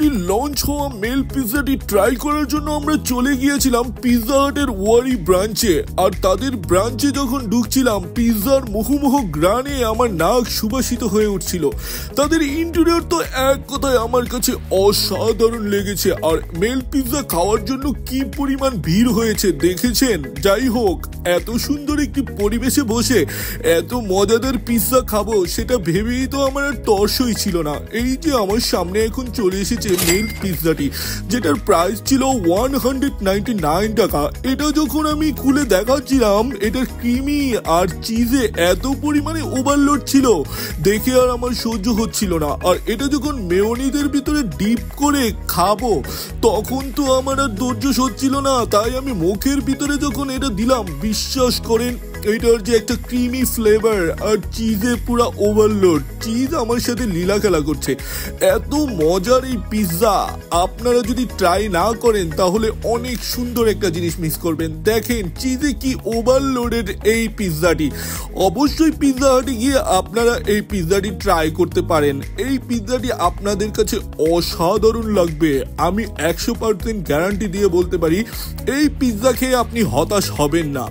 Newly launch হওয়া mail পিৎজাটি try করার জন্য আমরা চলে গিয়েছিলাম পিৎজা হাটের ওয়ারি ব্রাঞ্চে। আর তাদের ব্রাঞ্চে যখন ঢুকছিলাম পিৎজার মুহুমুহু গ্রানে আমার নাক সুবাসিত হয়ে উঠছিল। তাদের ইন্টেরিয়র তো এক কথায় আমার কাছে অসাধারণ লেগেছে। আর মেল পিৎজা খাওয়ার জন্য কি পরিমাণ ভিড় হয়েছে দেখেছেন। যাই হোক, এত সুন্দর একটি পরিবেশে বসে এত মজাদার পিৎজা খাবো সেটা ভেবেই তো আমার আর তর্সই ছিল না। এই যে আমার সামনে এখন চলে এসেছে মেল পিৎজাটি, যেটার প্রাইস ছিল 199 টাকা। এটা যখন আমি খুলে দেখাচ্ছিলাম, এটার ক্রিমি আর চিজে এত পরিমাণে ওভারলোড ছিল দেখে আর আমার সহ্য হচ্ছিল না। আর এটা যখন মেয়োনিজের ভিতরে ডিপ করে খাবো তখন তো আমার আর ধৈর্য সচ্ছিল না। তাই আমি মুখের ভিতরে যখন এটা দিলাম, বিশ্বাস করেন এটার যে একটা ক্রিমি ফ্লেভার আর চিজে পুরো ওভারলোড, চিজ আমার সাথে লীলা খেলা করছে। এত মজার এই পিৎজা আপনারা যদি ট্রাই না করেন তাহলে অনেক সুন্দর একটা জিনিস মিস করবেন। দেখেন চিজে কি ওভারলোডেড এই পিৎজাটি। অবশ্যই পিৎজা হাটে গিয়ে আপনারা এই পিৎজাটি ট্রাই করতে পারেন। এই পিৎজাটি আপনাদের কাছে অসাধারণ লাগবে, আমি 100% গ্যারান্টি দিয়ে বলতে পারি। এই পিৎজা খেয়ে আপনি হতাশ হবেন না।